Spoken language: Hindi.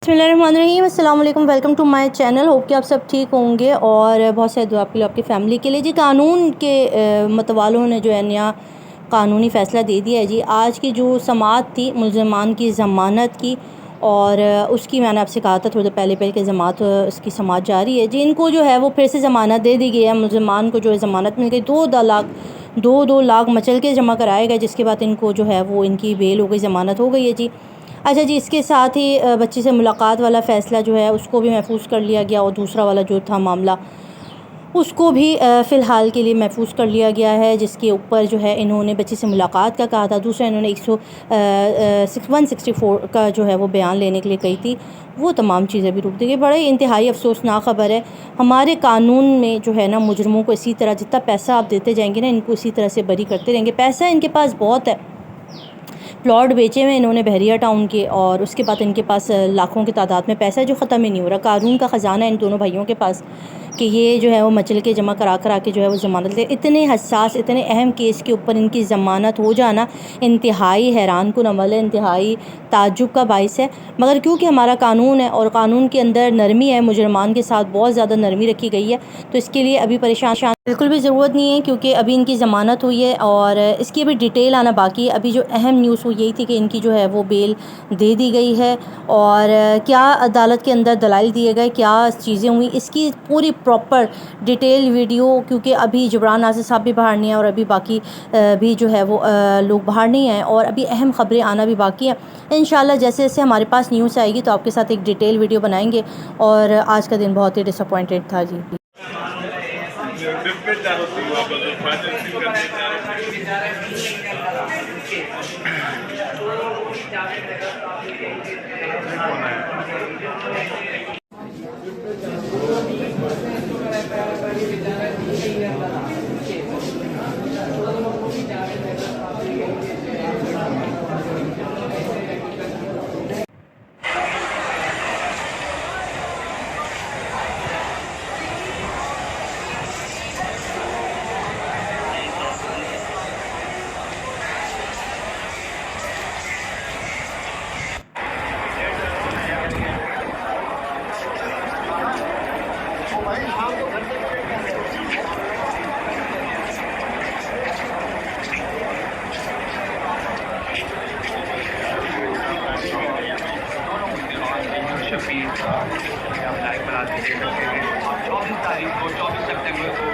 बिस्मिल्लाहिर्रहमानिर्रहीम, अस्सलाम वालेकुम, welcome to my channel. Hope कि आप सब ठीक होंगे और बहुत सारी दुआ आपके लिए, आपकी फ़ैमिली के लिए। जी, कानून के मतवालों ने जो है नया कानूनी फ़ैसला दे दिया है। जी, आज की जो समाअत थी मुल्ज़मान की ज़मानत की, और उसकी मैंने आपसे कहा था थोड़ी देर पहले कि ज़मानत उसकी समाअत जारी है। जी, इनको जो है वो फिर से ज़मानत दे दी गई है। मुल्ज़मान को जो है ज़मानत मिल गई। 2 लाख मचल के जमा कराए गए, जिसके बाद इनको जो है वो इनकी बेल हो गई, ज़मानत हो गई है। जी, अच्छा जी, इसके साथ ही बच्ची से मुलाकात वाला फ़ैसला जो है उसको भी महफूज कर लिया गया, और दूसरा वाला जो था मामला उसको भी फ़िलहाल के लिए महफूज कर लिया गया है, जिसके ऊपर जो है इन्होंने बच्ची से मुलाकात का कहा था। दूसरा इन्होंने 164 का जो है वो बयान लेने के लिए कही थी। वो तमाम चीज़ें भी रोक दी गई। बड़े इंतहाई अफसोसनाक ख़बर है। हमारे कानून में जो है ना, मुजरमों को इसी तरह जितना पैसा आप देते जाएंगे ना, इनको इसी तरह से बरी करते रहेंगे। पैसा इनके पास बहुत है। प्लॉट बेचे हुए इन्होंने बहरिया टाउन के, और उसके बाद इनके पास लाखों की तादाद में पैसा है जो ख़त्म ही नहीं हो रहा। कानून का ख़जाना है इन दोनों भाइयों के पास कि ये जो है वो मचल के जमा करा के जो है वो ज़मानत ले। इतने हसास, इतने अहम केस के ऊपर इनकी ज़मानत हो जाना इंतहाई हैरान कुन अमल है, इंतहाई ताज्जुब का बाइस है। मगर क्योंकि हमारा कानून है और कानून के अंदर नरमी है, मुजरमान के साथ बहुत ज़्यादा नरमी रखी गई है, तो इसके लिए अभी परेशान बिल्कुल भी ज़रूरत नहीं है, क्योंकि अभी इनकी ज़मानत हुई है और इसकी अभी डिटेल आना बाकी है। अभी जो अहम न्यूज़ वो यही थी कि इनकी जो है वो बेल दे दी गई है, और क्या अदालत के अंदर दलाइल दिए गए, क्या चीज़ें हुई, इसकी पूरी प्रॉपर डिटेल वीडियो, क्योंकि अभी जबरान नाज़िर साहब भी बाहर नहीं है और अभी बाकी भी जो है वो लोग बाहर नहीं आए, और अभी अहम ख़बरें आना भी बाकी है। इंशाल्लाह जैसे जैसे हमारे पास न्यूज़ आएगी तो आपके साथ एक डिटेल वीडियो बनाएंगे। और आज का दिन बहुत ही डिसअपॉइंटेड था जी। शफीक आप लाइव पर आज देख सकते हैं 24 तारीख को 24 सितंबर को